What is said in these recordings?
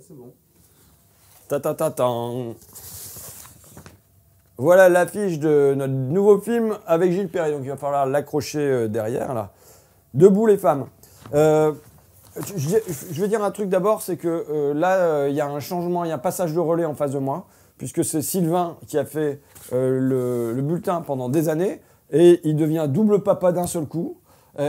c'est bon. Ta-ta-ta-tan. Voilà l'affiche de notre nouveau film avec Gilles Perret. Donc il va falloir l'accrocher derrière, là. Debout les femmes. Je vais dire un truc d'abord, c'est que là, il y a un changement, il y a un passage de relais en face de moi, puisque c'est Sylvain qui a fait le bulletin pendant des années, et il devient double papa d'un seul coup.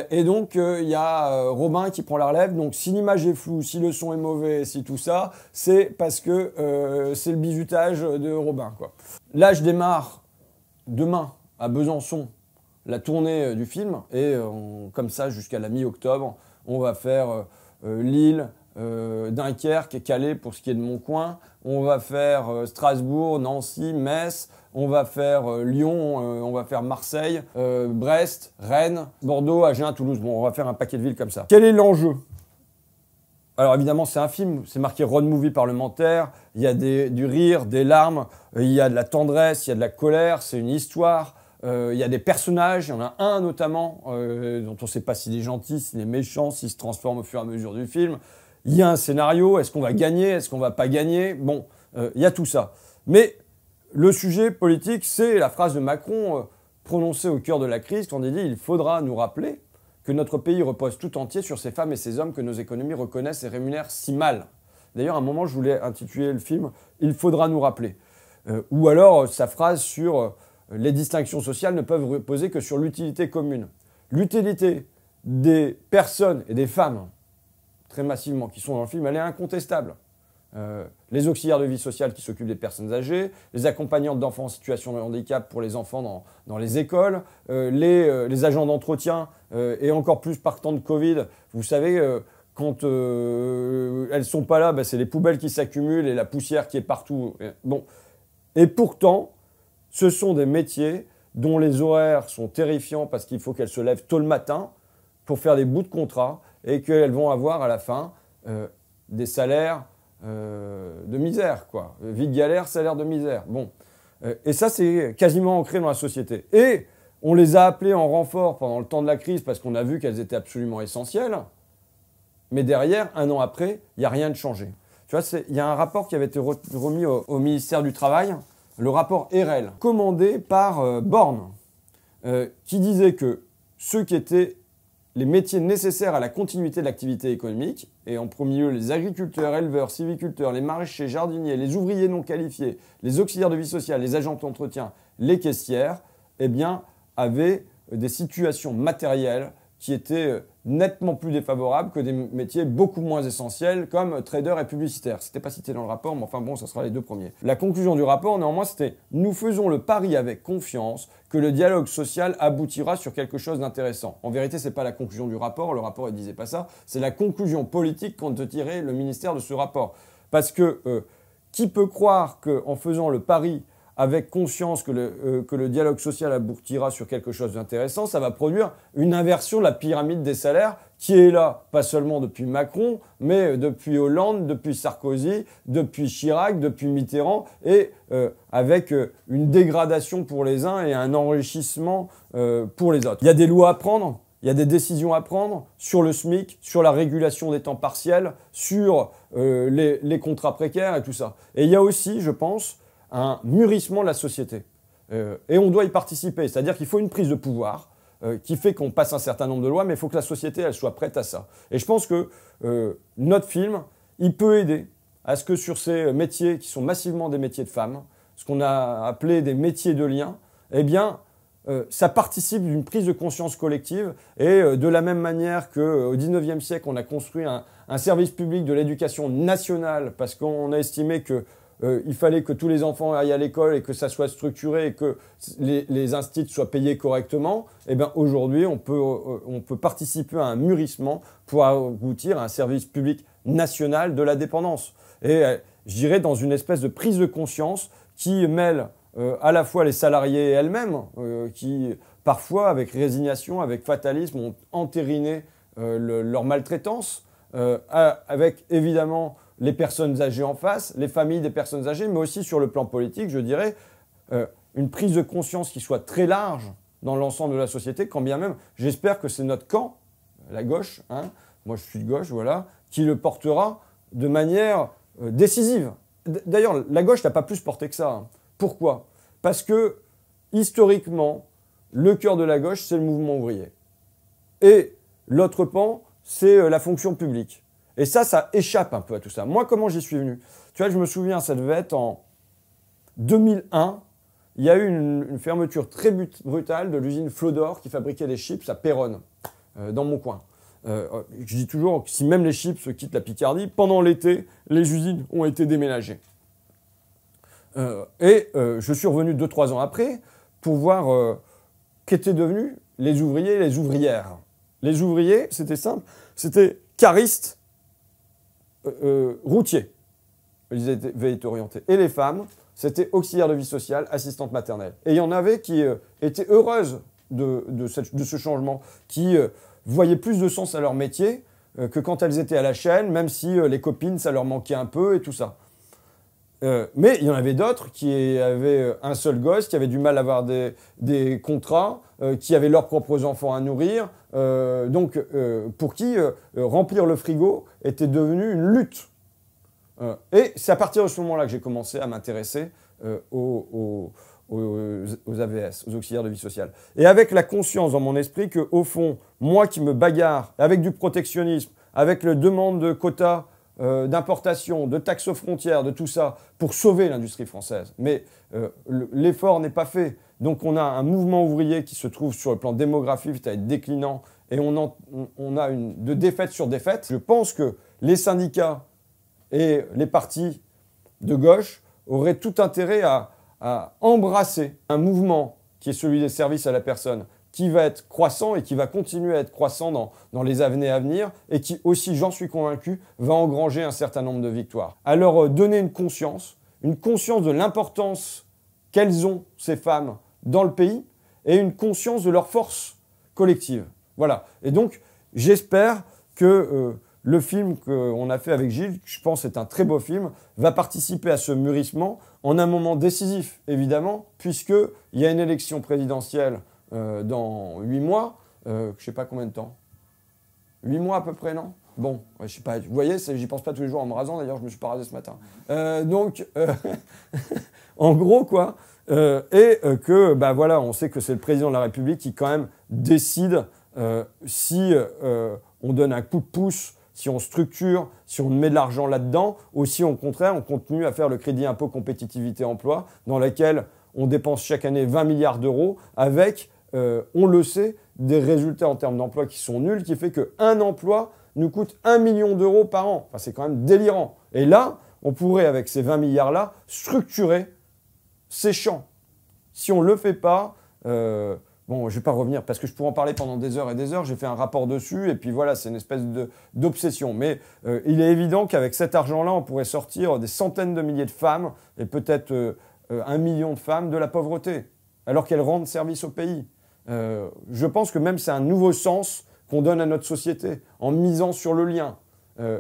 Et donc, il y a Robin qui prend la relève. Donc, si l'image est floue, si le son est mauvais, si tout ça, c'est parce que c'est le bizutage de Robin, quoi. Là, je démarre demain à Besançon la tournée du film. Et comme ça, jusqu'à la mi-octobre, on va faire Lille, Dunkerque, Calais pour ce qui est de mon coin. On va faire Strasbourg, Nancy, Metz. On va faire Lyon, on va faire Marseille, Brest, Rennes, Bordeaux, Agen, Toulouse. Bon, on va faire un paquet de villes comme ça. Quel est l'enjeu? Alors évidemment, c'est un film, c'est marqué road movie parlementaire. Il y a du rire, des larmes, il y a de la tendresse, il y a de la colère. C'est une histoire. Il y a des personnages, il y en a un notamment dont on ne sait pas s'il est gentil, s'il est méchant, s'il se transforme au fur et à mesure du film. Il y a un scénario, est-ce qu'on va gagner, est-ce qu'on va pas gagner? Bon, il y a tout ça. Mais le sujet politique, c'est la phrase de Macron prononcée au cœur de la crise quand il dit « Il faudra nous rappeler que notre pays repose tout entier sur ces femmes et ces hommes que nos économies reconnaissent et rémunèrent si mal. » D'ailleurs, à un moment, je voulais intituler le film « Il faudra nous rappeler ». Ou alors sa phrase sur les distinctions sociales ne peuvent reposer que sur l'utilité commune. L'utilité des personnes et des femmes, très massivement, qui sont dans le film, elle est incontestable. Les auxiliaires de vie sociale qui s'occupent des personnes âgées, les accompagnantes d'enfants en situation de handicap pour les enfants dans les écoles, les agents d'entretien, et encore plus par temps de Covid. Vous savez, quand elles sont pas là, c'est les poubelles qui s'accumulent et la poussière qui est partout. Bon. Et pourtant, ce sont des métiers dont les horaires sont terrifiants parce qu'il faut qu'elles se lèvent tôt le matin pour faire des bouts de contrat et qu'elles vont avoir à la fin des salaires de misère, quoi. Vie de galère, salaire de misère. Bon. Et ça, c'est quasiment ancré dans la société. Et on les a appelées en renfort pendant le temps de la crise parce qu'on a vu qu'elles étaient absolument essentielles. Mais derrière, un an après, il n'y a rien de changé. Tu vois, il y a un rapport qui avait été remis au ministère du Travail, le rapport EREL, commandé par Borne, qui disait que ceux qui étaient les métiers nécessaires à la continuité de l'activité économique, et en premier lieu les agriculteurs, éleveurs, sylviculteurs, les maraîchers, jardiniers, les ouvriers non qualifiés, les auxiliaires de vie sociale, les agents d'entretien, les caissières, eh bien, avaient des situations matérielles qui étaient nettement plus défavorables que des métiers beaucoup moins essentiels comme trader et publicitaire. C'était pas cité dans le rapport, mais enfin bon, ça sera les deux premiers. La conclusion du rapport, néanmoins, c'était « Nous faisons le pari avec confiance que le dialogue social aboutira sur quelque chose d'intéressant ». En vérité, c'est pas la conclusion du rapport, le rapport ne disait pas ça, c'est la conclusion politique qu'en tirait le ministère de ce rapport. Parce que qui peut croire qu'en faisant le pari avec conscience que le dialogue social aboutira sur quelque chose d'intéressant, ça va produire une inversion de la pyramide des salaires qui est là, pas seulement depuis Macron, mais depuis Hollande, depuis Sarkozy, depuis Chirac, depuis Mitterrand, et avec une dégradation pour les uns et un enrichissement pour les autres. Il y a des lois à prendre, il y a des décisions à prendre sur le SMIC, sur la régulation des temps partiels, sur les contrats précaires et tout ça. Et il y a aussi, je pense, un mûrissement de la société. Et on doit y participer. C'est-à-dire qu'il faut une prise de pouvoir qui fait qu'on passe un certain nombre de lois, mais il faut que la société elle soit prête à ça. Et je pense que notre film, il peut aider à ce que sur ces métiers qui sont massivement des métiers de femmes, ce qu'on a appelé des métiers de lien, eh bien, ça participe d'une prise de conscience collective. Et de la même manière qu'au XIXe siècle, on a construit un service public de l'éducation nationale parce qu'on a estimé que il fallait que tous les enfants aillent à l'école et que ça soit structuré et que les instituts soient payés correctement, eh bien aujourd'hui, on peut participer à un mûrissement pour aboutir à un service public national de la dépendance. Et je dirais dans une espèce de prise de conscience qui mêle à la fois les salariés elles-mêmes, qui parfois, avec résignation, avec fatalisme, ont entériné leur maltraitance, avec évidemment les personnes âgées en face, les familles des personnes âgées, mais aussi sur le plan politique, je dirais, une prise de conscience qui soit très large dans l'ensemble de la société, quand bien même, j'espère que c'est notre camp, la gauche, hein, moi je suis de gauche, voilà, qui le portera de manière décisive. D'ailleurs, la gauche n'a pas plus porté que ça. Hein. Pourquoi? Parce que, historiquement, le cœur de la gauche, c'est le mouvement ouvrier. Et l'autre pan, c'est la fonction publique. Et ça échappe un peu à tout ça. Moi, comment j'y suis venu? Tu vois, je me souviens, ça devait être en 2001. Il y a eu une fermeture très brutale de l'usine Flodor qui fabriquait des chips à Péronne, dans mon coin. Je dis toujours que si même les chips quittent la Picardie, pendant l'été, les usines ont été déménagées. Je suis revenu 2-3 ans après pour voir qu'étaient devenus les ouvriers et les ouvrières. Les ouvriers, c'était simple, c'était caristes, routiers. Ils avaient été orientés. Et les femmes, c'était auxiliaires de vie sociale, assistantes maternelles. Et il y en avait qui étaient heureuses de ce changement, qui voyaient plus de sens à leur métier que quand elles étaient à la chaîne, même si les copines, ça leur manquait un peu et tout ça. Mais il y en avait d'autres qui avaient un seul gosse, qui avaient du mal à avoir des contrats, qui avaient leurs propres enfants à nourrir, pour qui remplir le frigo était devenu une lutte. Et c'est à partir de ce moment-là que j'ai commencé à m'intéresser aux AVS, aux auxiliaires de vie sociale. Et avec la conscience dans mon esprit que, au fond, moi qui me bagarre avec du protectionnisme, avec la demande de quotas d'importation, de taxes aux frontières, de tout ça, pour sauver l'industrie française. Mais l'effort n'est pas fait. Donc on a un mouvement ouvrier qui se trouve sur le plan démographique à être déclinant et on a de défaite sur défaite. Je pense que les syndicats et les partis de gauche auraient tout intérêt à embrasser un mouvement qui est celui des services à la personne, qui va être croissant et qui va continuer à être croissant dans les années à venir et qui aussi, j'en suis convaincu, va engranger un certain nombre de victoires. À leur donner une conscience de l'importance qu'elles ont, ces femmes, dans le pays et une conscience de leur force collective. Voilà. Et donc, j'espère que le film qu'on a fait avec Gilles, je pense que c'est un très beau film, va participer à ce mûrissement en un moment décisif, évidemment, puisqu'il y a une élection présidentielle dans 8 mois, je ne sais pas combien de temps. 8 mois à peu près, non? Bon, je sais pas, vous voyez, j'y pense pas tous les jours en me rasant, d'ailleurs je me suis pas rasé ce matin. En gros quoi, voilà, on sait que c'est le président de la République qui quand même décide si on donne un coup de pouce, si on structure, si on met de l'argent là-dedans, ou si au contraire on continue à faire le crédit impôt compétitivité emploi, dans lequel on dépense chaque année 20 milliards d'euros avec, on le sait, des résultats en termes d'emploi qui sont nuls, qui fait qu'un emploi nous coûte 1 million d'euros par an. Enfin, c'est quand même délirant. Et là, on pourrait, avec ces 20 milliards-là, structurer ces champs. Si on ne le fait pas, bon, je ne vais pas revenir, parce que je pourrais en parler pendant des heures et des heures, j'ai fait un rapport dessus, et puis voilà, c'est une espèce d'obsession. Mais il est évident qu'avec cet argent-là, on pourrait sortir des centaines de milliers de femmes, et peut-être 1 million de femmes de la pauvreté, alors qu'elles rendent service au pays. Je pense que même c'est un nouveau sens qu'on donne à notre société, en misant sur le lien.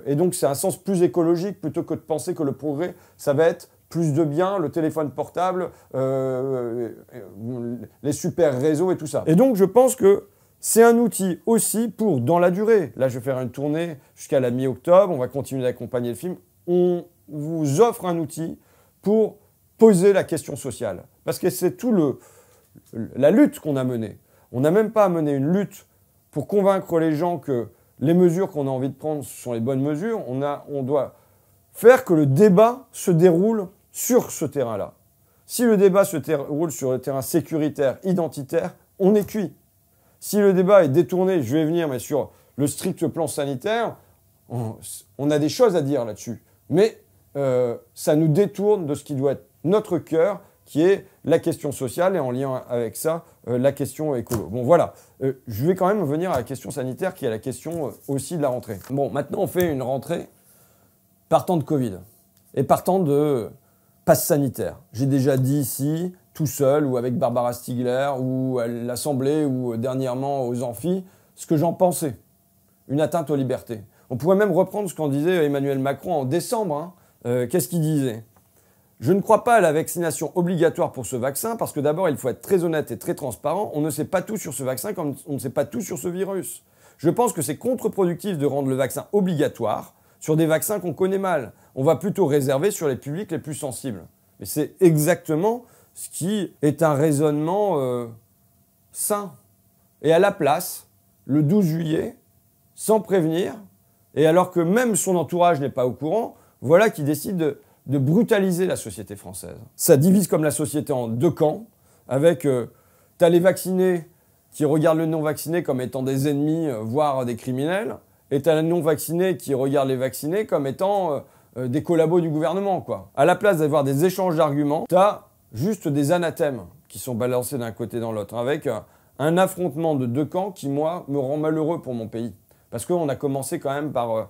Et donc c'est un sens plus écologique, plutôt que de penser que le progrès, ça va être plus de biens, le téléphone portable, les super réseaux et tout ça. Et donc je pense que c'est un outil aussi pour, dans la durée, là je vais faire une tournée jusqu'à la mi-octobre, on va continuer d'accompagner le film, on vous offre un outil pour poser la question sociale. Parce que c'est la lutte qu'on a menée. On n'a même pas à mener une lutte pour convaincre les gens que les mesures qu'on a envie de prendre sont les bonnes mesures. On doit faire que le débat se déroule sur ce terrain-là. Si le débat se déroule sur le terrain sécuritaire, identitaire, on est cuit. Si le débat est détourné, je vais venir, mais sur le strict plan sanitaire, on a des choses à dire là-dessus. Mais ça nous détourne de ce qui doit être notre cœur, qui est la question sociale et en lien avec ça, la question écolo. Bon voilà, je vais quand même venir à la question sanitaire qui est la question aussi de la rentrée. Bon, maintenant on fait une rentrée partant de Covid et partant de passe sanitaire. J'ai déjà dit ici, tout seul ou avec Barbara Stiegler ou à l'Assemblée ou dernièrement aux amphis, ce que j'en pensais. Une atteinte aux libertés. On pourrait même reprendre ce qu'en disait Emmanuel Macron en décembre. Qu'est-ce qu'il disait ? Je ne crois pas à la vaccination obligatoire pour ce vaccin parce que d'abord, il faut être très honnête et très transparent. On ne sait pas tout sur ce vaccin comme on ne sait pas tout sur ce virus. Je pense que c'est contre-productif de rendre le vaccin obligatoire sur des vaccins qu'on connaît mal. On va plutôt réserver sur les publics les plus sensibles. Et c'est exactement ce qui est un raisonnement sain. Et à la place, le 12 juillet, sans prévenir, et alors que même son entourage n'est pas au courant, voilà qui décide de brutaliser la société française. Ça divise comme la société en deux camps, avec t'as les vaccinés qui regardent le non-vacciné comme étant des ennemis, voire des criminels, et t'as les non-vaccinés qui regardent les vaccinés comme étant des collabos du gouvernement, quoi. À la place d'avoir des échanges d'arguments, t'as juste des anathèmes qui sont balancés d'un côté dans l'autre, avec un affrontement de deux camps qui, moi, me rend malheureux pour mon pays. Parce qu'on a commencé quand même par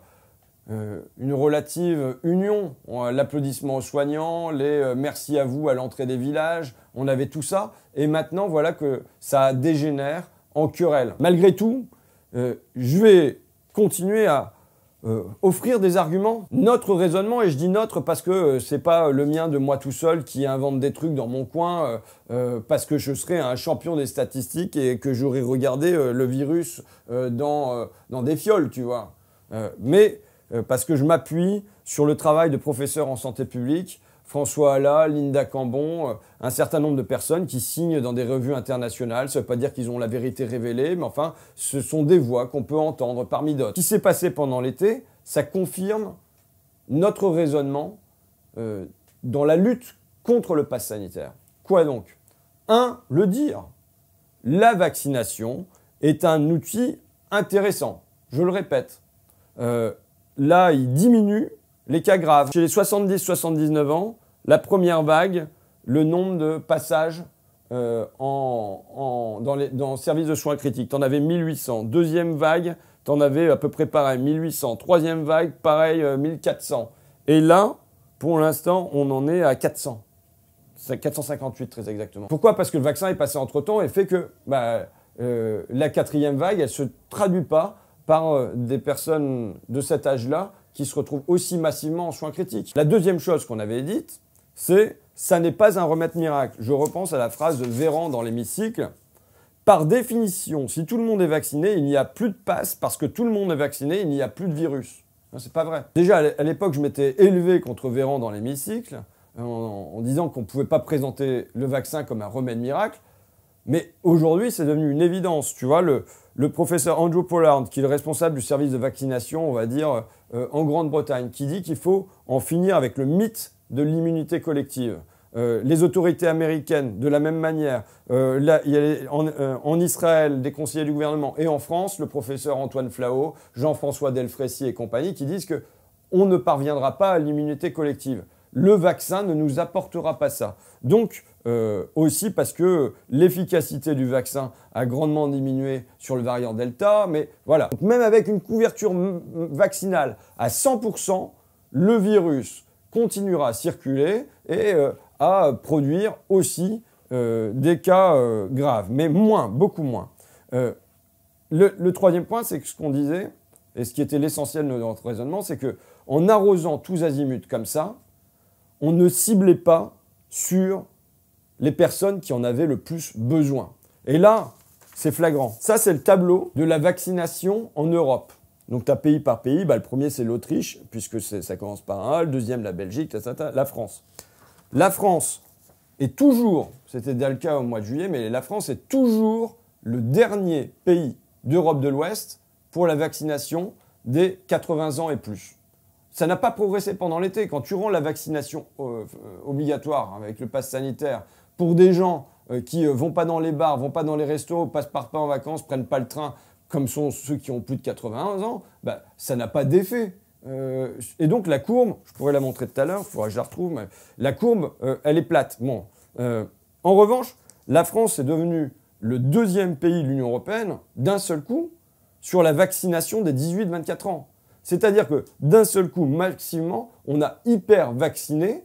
une relative union, l'applaudissement aux soignants, les merci à vous à l'entrée des villages, on avait tout ça, et maintenant voilà que ça dégénère en querelle. Malgré tout, je vais continuer à offrir des arguments. Notre raisonnement, et je dis notre parce que c'est pas le mien de moi tout seul qui invente des trucs dans mon coin, parce que je serais un champion des statistiques et que j'aurais regardé le virus dans des fioles, tu vois. Mais parce que je m'appuie sur le travail de professeurs en santé publique, François Alla, Linda Cambon, un certain nombre de personnes qui signent dans des revues internationales. Ça ne veut pas dire qu'ils ont la vérité révélée, mais enfin, ce sont des voix qu'on peut entendre parmi d'autres. Ce qui s'est passé pendant l'été, ça confirme notre raisonnement dans la lutte contre le pass sanitaire. Quoi donc? Le dire. La vaccination est un outil intéressant. Je le répète. Là, il diminue les cas graves. Chez les 70-79 ans, la première vague, le nombre de passages dans le service de soins critiques, tu en avais 1800. Deuxième vague, tu en avais à peu près pareil, 1800. Troisième vague, pareil, 1400. Et là, pour l'instant, on en est à 400. C'est 458 très exactement. Pourquoi? Parce que le vaccin est passé entre-temps et fait que la quatrième vague, elle ne se traduit pas par des personnes de cet âge-là qui se retrouvent aussi massivement en soins critiques. La deuxième chose qu'on avait dite, c'est « ça n'est pas un remède miracle ». Je repense à la phrase de Véran dans l'hémicycle. Par définition, si tout le monde est vacciné, il n'y a plus de passe parce que tout le monde est vacciné, il n'y a plus de virus. C'est pas vrai. Déjà, à l'époque, je m'étais élevé contre Véran dans l'hémicycle en disant qu'on ne pouvait pas présenter le vaccin comme un remède miracle. Mais aujourd'hui, c'est devenu une évidence. Tu vois, le professeur Andrew Pollard, qui est le responsable du service de vaccination, on va dire, en Grande-Bretagne, qui dit qu'il faut en finir avec le mythe de l'immunité collective. Les autorités américaines, de la même manière. Là, il y a en Israël, des conseillers du gouvernement, et en France, le professeur Antoine Flahault, Jean-François Delfrécy et compagnie, qui disent qu'on ne parviendra pas à l'immunité collective. Le vaccin ne nous apportera pas ça. Donc, aussi parce que l'efficacité du vaccin a grandement diminué sur le variant Delta, mais voilà. Donc, même avec une couverture vaccinale à 100%, le virus continuera à circuler et à produire aussi des cas graves, mais moins, beaucoup moins. Le troisième point, c'est que ce qu'on disait, et ce qui était l'essentiel de notre raisonnement, c'est qu'en arrosant tous azimuts comme ça, on ne ciblait pas sur les personnes qui en avaient le plus besoin. Et là, c'est flagrant. Ça, c'est le tableau de la vaccination en Europe. Donc, tu as pays par pays. Le premier, c'est l'Autriche, puisque ça commence par un A. Le deuxième, la Belgique, la France. La France est toujours, c'était déjà le cas au mois de juillet, mais la France est toujours le dernier pays d'Europe de l'Ouest pour la vaccination des 80 ans et plus. Ça n'a pas progressé pendant l'été. Quand tu rends la vaccination obligatoire avec le pass sanitaire pour des gens qui vont pas dans les bars, vont pas dans les restos, partent pas en vacances, prennent pas le train, comme sont ceux qui ont plus de 81 ans, ça n'a pas d'effet. Et donc la courbe, je pourrais la montrer tout à l'heure, il faudra que je la retrouve, mais la courbe, elle est plate. Bon. En revanche, la France est devenue le deuxième pays de l'Union européenne, d'un seul coup, sur la vaccination des 18-24 ans. C'est-à-dire que d'un seul coup, massivement, on a hyper vacciné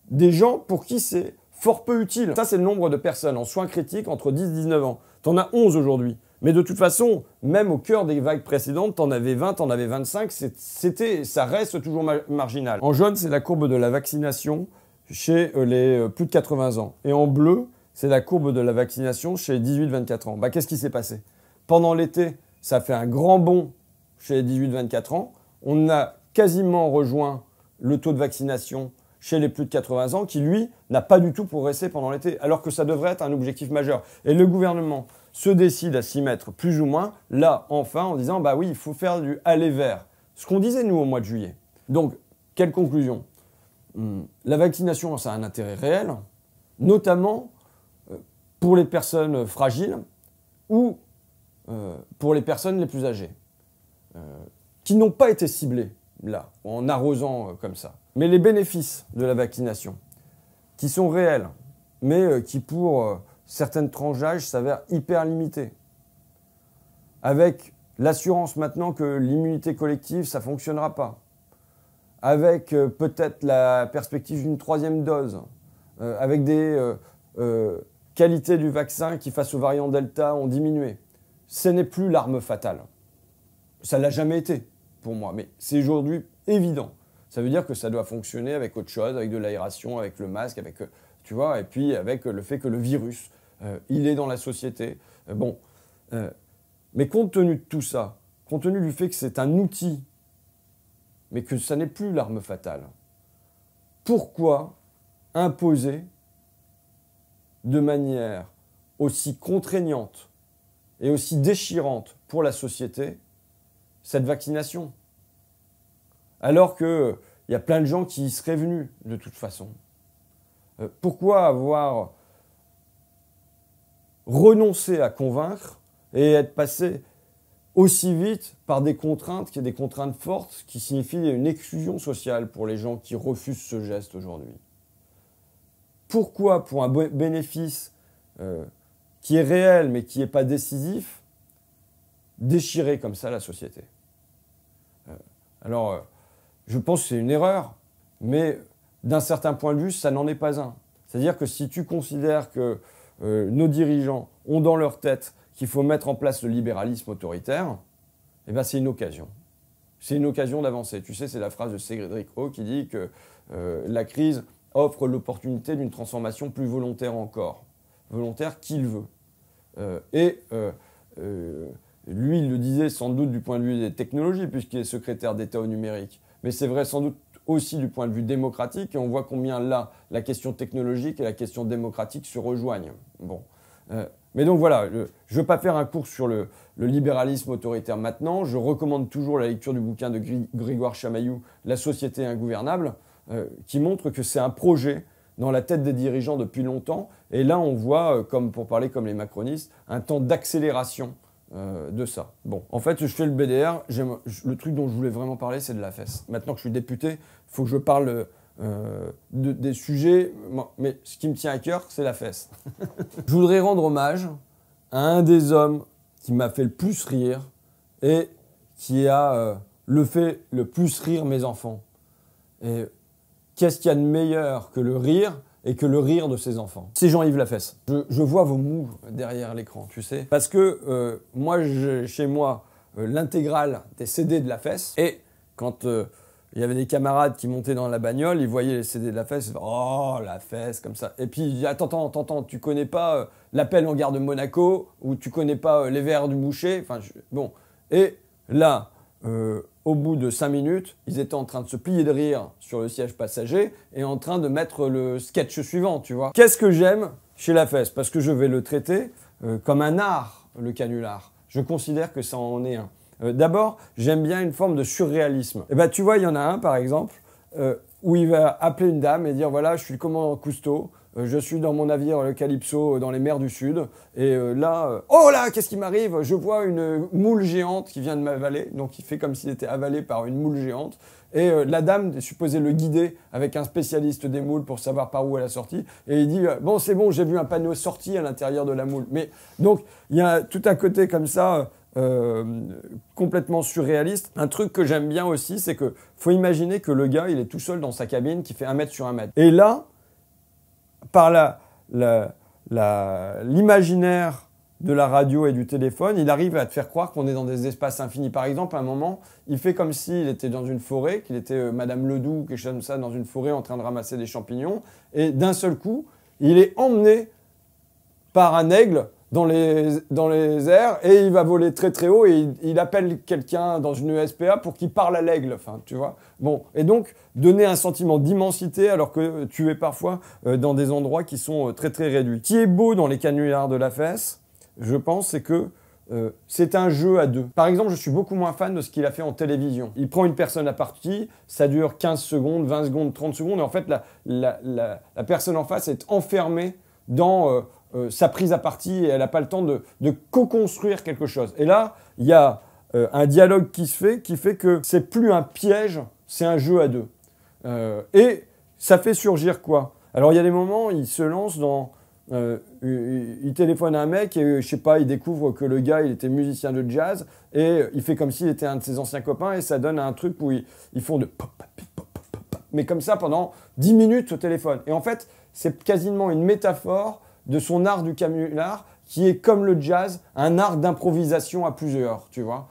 des gens pour qui c'est fort peu utile. Ça, c'est le nombre de personnes en soins critiques entre 10 et 19 ans. T'en as 11 aujourd'hui. Mais de toute façon, même au cœur des vagues précédentes, t'en avais 20, t'en avais 25, ça reste toujours marginal. En jaune, c'est la courbe de la vaccination chez les plus de 80 ans. Et en bleu, c'est la courbe de la vaccination chez les 18-24 ans. Qu'est-ce qui s'est passé? Pendant l'été, ça fait un grand bond chez les 18-24 ans. On a quasiment rejoint le taux de vaccination chez les plus de 80 ans, qui, lui, n'a pas du tout progressé pendant l'été, alors que ça devrait être un objectif majeur. Et le gouvernement se décide à s'y mettre plus ou moins, là, enfin, en disant, bah oui, il faut faire du aller vers. Ce qu'on disait, nous, au mois de juillet. Donc, quelle conclusion ? La vaccination, ça a un intérêt réel, notamment pour les personnes fragiles ou pour les personnes les plus âgées, qui n'ont pas été ciblées, là, en arrosant comme ça. Mais les bénéfices de la vaccination, qui sont réels, mais qui pour certaines tranches d'âge s'avèrent hyper limités. Avec l'assurance maintenant que l'immunité collective, ça ne fonctionnera pas. Avec peut-être la perspective d'une 3e dose, avec des qualités du vaccin qui, face aux variants Delta, ont diminué. Ce n'est plus l'arme fatale. Ça ne l'a jamais été, pour moi, mais c'est aujourd'hui évident. Ça veut dire que ça doit fonctionner avec autre chose, avec de l'aération, avec le masque, avec, tu vois, et puis avec le fait que le virus, il est dans la société. Mais compte tenu de tout ça, compte tenu du fait que c'est un outil, mais que ça n'est plus l'arme fatale, pourquoi imposer de manière aussi contraignante et aussi déchirante pour la société cette vaccination ? Alors qu'il y a plein de gens qui y seraient venus de toute façon. Pourquoi avoir renoncé à convaincre et être passé aussi vite par des contraintes, qui sont des contraintes fortes, qui signifient une exclusion sociale pour les gens qui refusent ce geste aujourd'hui ? Pourquoi, pour un bénéfice qui est réel mais qui n'est pas décisif, déchirer comme ça la société ? Je pense que c'est une erreur, mais d'un certain point de vue, ça n'en est pas un. C'est-à-dire que si tu considères que nos dirigeants ont dans leur tête qu'il faut mettre en place le libéralisme autoritaire, eh ben c'est une occasion. C'est une occasion d'avancer. Tu sais, c'est la phrase de Cédric O qui dit que la crise offre l'opportunité d'une transformation plus volontaire encore. Volontaire qu'il veut. Lui, il le disait sans doute du point de vue des technologies, puisqu'il est secrétaire d'État au numérique. Mais c'est vrai sans doute aussi du point de vue démocratique, et on voit combien là, la question technologique et la question démocratique se rejoignent. Mais donc voilà, je ne veux pas faire un cours sur le libéralisme autoritaire maintenant. Je recommande toujours la lecture du bouquin de Grégoire Chamaillou, La société ingouvernable, qui montre que c'est un projet dans la tête des dirigeants depuis longtemps. Et là, on voit, comme pour parler comme les macronistes, un temps d'accélération de ça. Bon, en fait, je fais le BDR. Le truc dont je voulais vraiment parler, c'est de la fesse. Maintenant que je suis député, il faut que je parle des sujets, mais ce qui me tient à cœur, c'est la fesse. Je voudrais rendre hommage à un des hommes qui m'a fait le plus rire et qui a fait le plus rire mes enfants. Et qu'est-ce qu'il y a de meilleur que le rire et que le rire de ses enfants? C'est Jean-Yves Lafesse. Je vois vos mous derrière l'écran, tu sais. Parce que moi, j'ai chez moi l'intégrale des CD de Lafesse. Et quand il y avait des camarades qui montaient dans la bagnole, ils voyaient les CD de Lafesse, ils disaient « Oh, Lafesse !» comme ça. Et puis, il dit « Attends, tu connais pas l'appel en gare de Monaco ou tu connais pas les vers du boucher ?» Enfin, bon. Et là, au bout de 5 minutes, ils étaient en train de se plier de rire sur le siège passager et en train de mettre le sketch suivant, tu vois. Qu'est-ce que j'aime chez Lafesse? Parce que je vais le traiter comme un art, le canular. Je considère que ça en est un. D'abord, j'aime bien une forme de surréalisme. Et ben, tu vois, il y en a un, par exemple, où il va appeler une dame et dire « Voilà, je suis le commandant Cousteau, je suis dans mon navire le Calypso dans les mers du Sud. Et oh là, qu'est-ce qui m'arrive? Je vois une moule géante qui vient de m'avaler. » Donc il fait comme s'il était avalé par une moule géante. Et la dame est supposée le guider avec un spécialiste des moules pour savoir par où elle a sorti. Et il dit « Bon, c'est bon, j'ai vu un panneau sorti à l'intérieur de la moule. » Mais donc, il y a tout un côté comme ça... complètement surréaliste. Un truc que j'aime bien aussi, c'est que faut imaginer que le gars, il est tout seul dans sa cabine qui fait 1 mètre sur 1 mètre. Et là, par l'imaginaire de la radio et du téléphone, il arrive à te faire croire qu'on est dans des espaces infinis. Par exemple, à un moment, il fait comme s'il était dans une forêt, qu'il était Madame Ledoux, quelque chose comme ça, dans une forêt en train de ramasser des champignons. Et d'un seul coup, il est emmené par un aigle dans les airs et il va voler très très haut et il appelle quelqu'un dans une SPA pour qu'il parle à l'aigle, enfin, tu vois. Bon, et donc, donner un sentiment d'immensité alors que tu es parfois dans des endroits qui sont très très réduits. Ce qui est beau dans les canulars de la fesse, je pense, c'est que c'est un jeu à deux. Par exemple, je suis beaucoup moins fan de ce qu'il a fait en télévision. Il prend une personne à partie, ça dure 15 secondes, 20 secondes, 30 secondes, et en fait, la personne en face est enfermée dans sa prise à partie et elle n'a pas le temps de co-construire quelque chose. Et là, il y a un dialogue qui fait que c'est plus un piège, c'est un jeu à deux. Et ça fait surgir quoi? Alors, il y a des moments, il se lance dans... il téléphone à un mec et je sais pas, il découvre que le gars il était musicien de jazz et il fait comme s'il était un de ses anciens copains et ça donne un truc où ils font de pop, pop, pop, pop, pop, mais comme ça pendant 10 minutes au téléphone. Et en fait, c'est quasiment une métaphore de son art du canular qui est comme le jazz, un art d'improvisation à plusieurs, tu vois.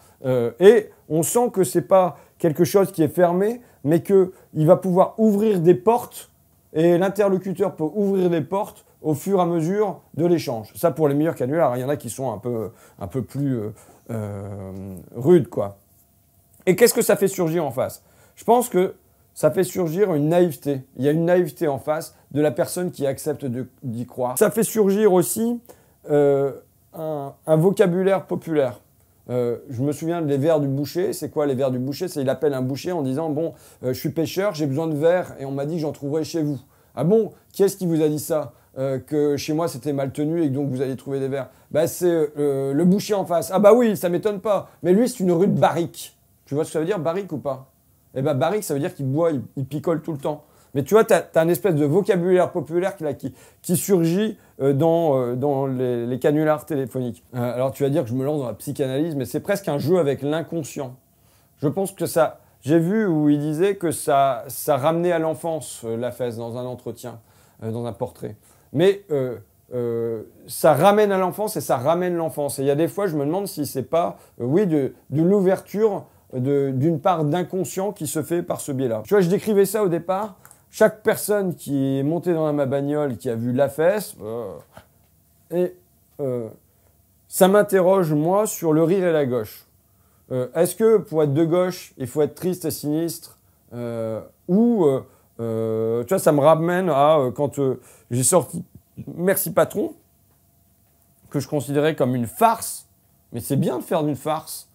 Et on sent que c'est pas quelque chose qui est fermé, mais que il va pouvoir ouvrir des portes et l'interlocuteur peut ouvrir des portes au fur et à mesure de l'échange. Ça, pour les meilleurs canulars, il y en a qui sont un peu plus rudes, quoi. Et qu'est-ce que ça fait surgir en face? Je pense que ça fait surgir une naïveté. Il y a une naïveté en face de la personne qui accepte d'y croire. Ça fait surgir aussi un vocabulaire populaire. Je me souviens des vers du boucher. C'est quoi les vers du boucher? C'est il appelle un boucher en disant « Bon, je suis pêcheur, j'ai besoin de vers et on m'a dit que j'en trouverais chez vous. » Ah bon? Qui est-ce qui vous a dit ça? Que chez moi c'était mal tenu et que donc vous allez trouver des vers. Bah c'est le boucher en face. Ah bah oui, ça m'étonne pas. Mais lui c'est une rue de barrique. Tu vois ce que ça veut dire barrique ou pas? Eh ben barrique ça veut dire qu'il boit, il picole tout le temps. Mais tu vois, t'as un espèce de vocabulaire populaire qui surgit dans les canulars téléphoniques. Alors tu vas dire que je me lance dans la psychanalyse, mais c'est presque un jeu avec l'inconscient. Je pense que ça... J'ai vu où il disait que ça ramenait à l'enfance la fesse dans un entretien, dans un portrait. Mais ça ramène à l'enfance et ça ramène l'enfance. Et il y a des fois, je me demande si c'est pas, de l'ouverture d'une part d'inconscient qui se fait par ce biais-là. Tu vois, je décrivais ça au départ. Chaque personne qui est montée dans ma bagnole, qui a vu la fesse, ça m'interroge, moi, sur le rire et la gauche. Est-ce que pour être de gauche, il faut être triste et sinistre tu vois, ça me ramène à quand j'ai sorti Merci Patron, que je considérais comme une farce, mais c'est bien de faire d'une farce.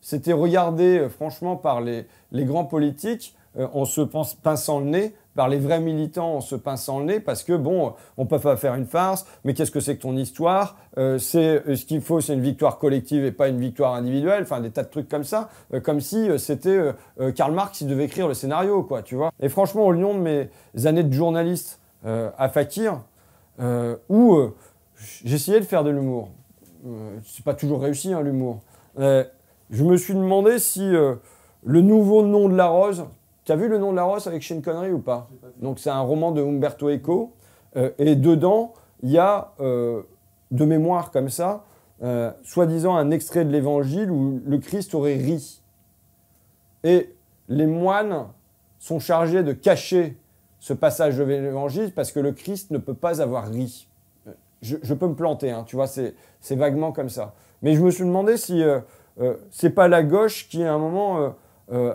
C'était regardé franchement par les grands politiques en se pinçant le nez, par les vrais militants en se pinçant le nez, parce que bon, on peut pas faire une farce, mais qu'est-ce que c'est que ton histoire? Ce qu'il faut, c'est une victoire collective et pas une victoire individuelle, enfin des tas de trucs comme ça, comme si c'était Karl Marx qui devait écrire le scénario, quoi, tu vois. Et franchement, au long de mes années de journaliste à Fakir, où j'essayais de faire de l'humour, c'est pas toujours réussi, hein, l'humour. Je me suis demandé si le nouveau nom de la rose... Tu as vu le nom de la rose avec Sean Connery ou pas? Donc c'est un roman de Umberto Eco et dedans il y a de mémoire comme ça, soi-disant un extrait de l'évangile où le Christ aurait ri. Et les moines sont chargés de cacher ce passage de l'évangile parce que le Christ ne peut pas avoir ri. Je peux me planter, hein, tu vois, c'est vaguement comme ça. Mais je me suis demandé si c'est pas la gauche qui à un moment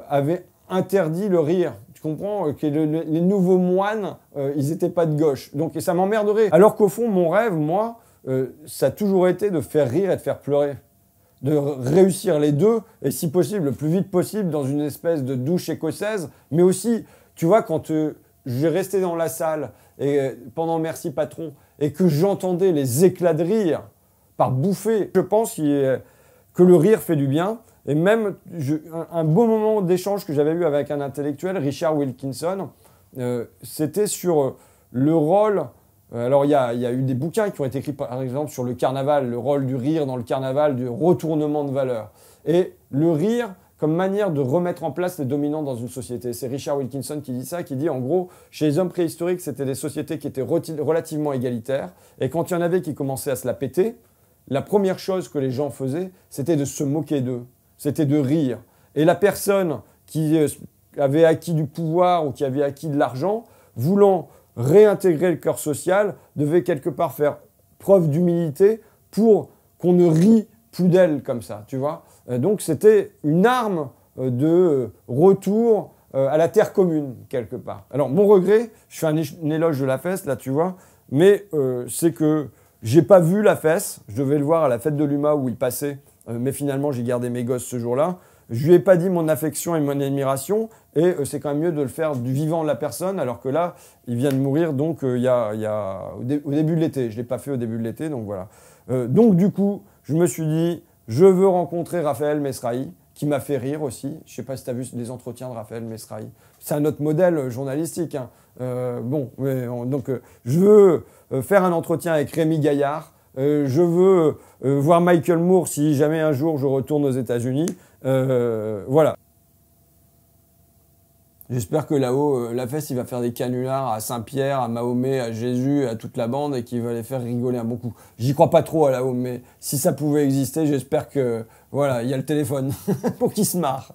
avait interdit le rire. Tu comprends que les nouveaux moines, ils n'étaient pas de gauche. Donc, et ça m'emmerderait. Alors qu'au fond, mon rêve, moi, ça a toujours été de faire rire et de faire pleurer. De réussir les deux, et si possible, le plus vite possible, dans une espèce de douche écossaise. Mais aussi, tu vois, quand j'ai resté dans la salle et, pendant Merci Patron, et que j'entendais les éclats de rire par bouffées, je pense que le rire fait du bien. Et même un beau moment d'échange que j'avais eu avec un intellectuel, Richard Wilkinson, c'était sur le rôle... alors il y a eu des bouquins qui ont été écrits par exemple sur le carnaval, le rôle du rire dans le carnaval, du retournement de valeur. Et le rire comme manière de remettre en place les dominants dans une société. C'est Richard Wilkinson qui dit ça, qui dit en gros, chez les hommes préhistoriques, c'était des sociétés qui étaient relativement égalitaires. Et quand il y en avait qui commençaient à se la péter, la première chose que les gens faisaient, c'était de se moquer d'eux. C'était de rire. Et la personne qui avait acquis du pouvoir ou qui avait acquis de l'argent, voulant réintégrer le corps social, devait quelque part faire preuve d'humilité pour qu'on ne rie plus d'elle comme ça, tu vois. Donc c'était une arme de retour à la terre commune, quelque part. Alors mon regret, je fais un éloge de la fesse, là tu vois, mais c'est que j'ai pas vu la fesse, je devais le voir à la fête de l'UMA où il passait, mais finalement j'ai gardé mes gosses ce jour-là. Je lui ai pas dit mon affection et mon admiration, et c'est quand même mieux de le faire du vivant de la personne, alors que là, il vient de mourir, donc au début de l'été. Je l'ai pas fait au début de l'été, donc voilà. Donc du coup, je me suis dit, je veux rencontrer Raphaël Mesrahi, qui m'a fait rire aussi. Je sais pas si tu as vu les entretiens de Raphaël Mesrahi. C'est un autre modèle journalistique, hein. Donc je veux faire un entretien avec Rémi Gaillard. Je veux voir Michael Moore si jamais un jour je retourne aux États-Unis. Voilà. J'espère que là-haut, la fesse, il va faire des canulars à Saint-Pierre, à Mahomet, à Jésus, à toute la bande et qu'il va les faire rigoler un bon coup. J'y crois pas trop à là-haut, mais si ça pouvait exister, j'espère que, voilà, il y a le téléphone pour qu'ils se marrent.